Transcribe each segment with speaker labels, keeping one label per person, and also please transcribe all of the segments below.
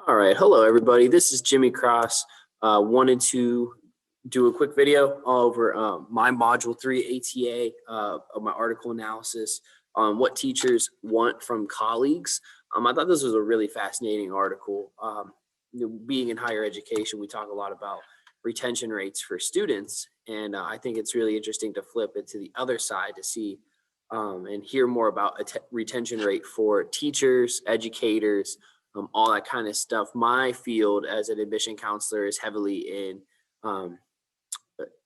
Speaker 1: All right, hello everybody. This is Jimmy Cross. Wanted to do a quick video over my Module 3 ATA of my article analysis on what teachers want from colleagues. I thought this was a really fascinating article. Being in higher education, we talk a lot about retention rates for students, and I think it's really interesting to flip it to the other side to see and hear more about a retention rate for teachers, educators, all that kind of stuff. My field as an admission counselor is heavily in um,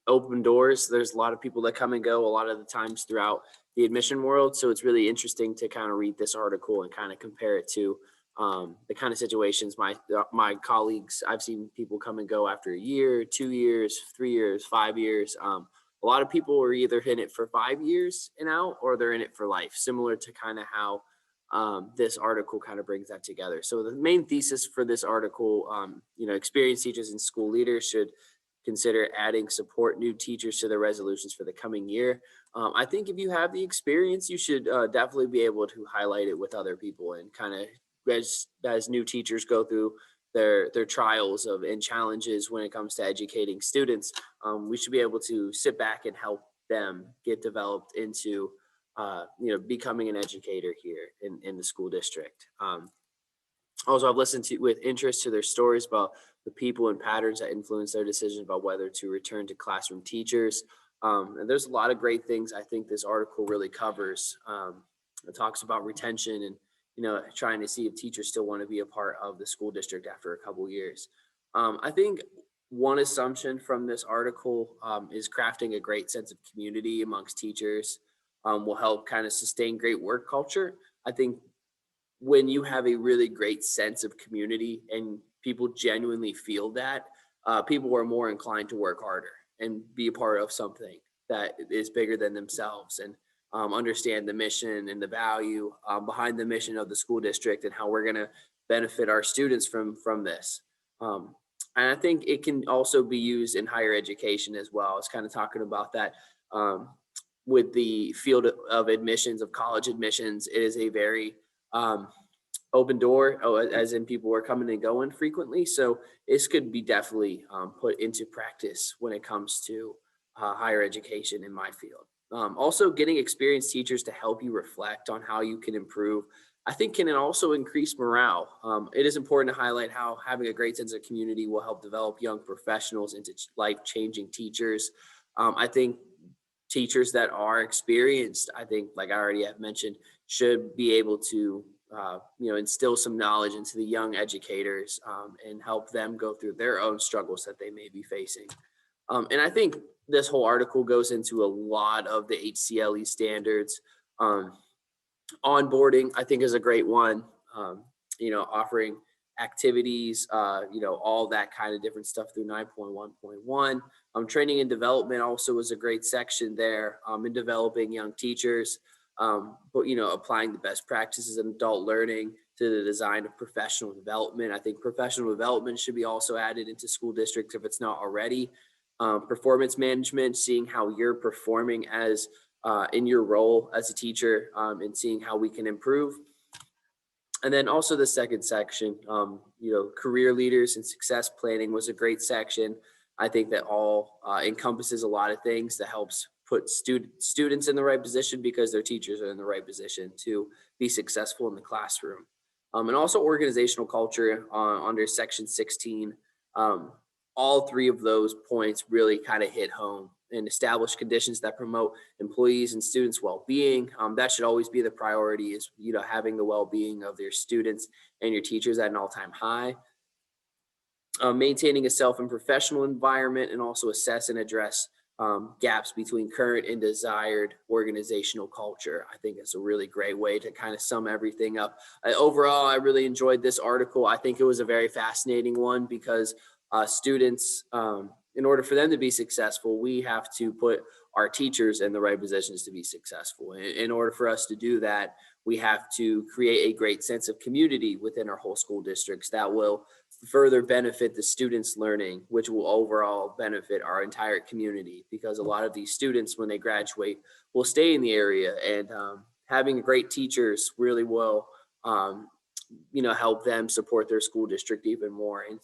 Speaker 1: open doors. There's a lot of people that come and go a lot of the times throughout the admission world. So it's really interesting to kind of read this article and kind of compare it to the kind of situations my colleagues, I've seen people come and go after a year, 2 years, 3 years, 5 years. A lot of people are either in it for 5 years and out, or they're in it for life, similar to kind of how this article kind of brings that together. So the main thesis for this article, experienced teachers and school leaders should consider adding support new teachers to their resolutions for the coming year. I think if you have the experience, you should definitely be able to highlight it with other people and kind of as new teachers go through their trials of and challenges when it comes to educating students, we should be able to sit back and help them get developed into becoming an educator here in the school district. Also, I've listened to with interest to their stories about the people and patterns that influence their decisions about whether to return to classroom teachers. And there's a lot of great things I think this article really covers. It talks about retention and trying to see if teachers still want to be a part of the school district after a couple years. I think one assumption from this article is crafting a great sense of community amongst teachers will help kind of sustain great work culture. I think when you have a really great sense of community and people genuinely feel that, people are more inclined to work harder and be a part of something that is bigger than themselves and understand the mission and the value behind the mission of the school district and how we're going to benefit our students from this. And I think it can also be used in higher education as well. I was kind of talking about that with the field of admissions, of college admissions. It is a very open door, as in people are coming and going frequently. So this could be definitely put into practice when it comes to higher education in my field. Also, getting experienced teachers to help you reflect on how you can improve, I think, can also increase morale. It is important to highlight how having a great sense of community will help develop young professionals into life-changing teachers. I think teachers that are experienced, I think, like I already have mentioned, should be able to instill some knowledge into the young educators and help them go through their own struggles that they may be facing. And I think this whole article goes into a lot of the HCLE standards. Onboarding, I think, is a great one. Offering activities, all that kind of different stuff through 9.1.1. Training and development also is a great section there in developing young teachers. But applying the best practices in adult learning to the design of professional development. I think professional development should be also added into school districts if it's not already. Performance management, seeing how you're performing as in your role as a teacher and seeing how we can improve. And then also the second section, career leaders and success planning was a great section. I think that all encompasses a lot of things that helps put students in the right position because their teachers are in the right position to be successful in the classroom. And also organizational culture under section 16. All three of those points really kind of hit home and establish conditions that promote employees and students' well-being. That should always be the priority, is having the well-being of your students and your teachers at an all-time high. Maintaining a self and professional environment, and also assess and address gaps between current and desired organizational culture. I think it's a really great way to kind of sum everything up. Overall, I really enjoyed this article. I think it was a very fascinating one because students, in order for them to be successful, we have to put our teachers in the right positions to be successful. In order for us to do that, we have to create a great sense of community within our whole school districts that will further benefit the students' learning, which will overall benefit our entire community, because a lot of these students, when they graduate, will stay in the area, and having great teachers really will help them support their school district even more, and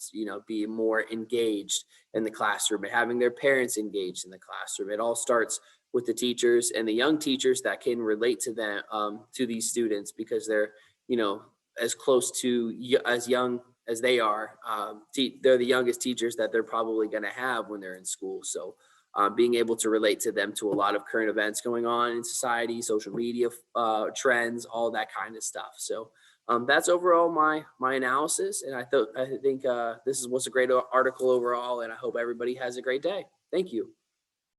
Speaker 1: be more engaged in the classroom and having their parents engaged in the classroom. It all starts with the teachers and the young teachers that can relate to them, to these students, because they're as close to as young as they are. They're the youngest teachers that they're probably going to have when they're in school. So being able to relate to them, to a lot of current events going on in society, social media trends, all that kind of stuff. So that's overall my analysis, and I think this was a great article overall, and I hope everybody has a great day. Thank you.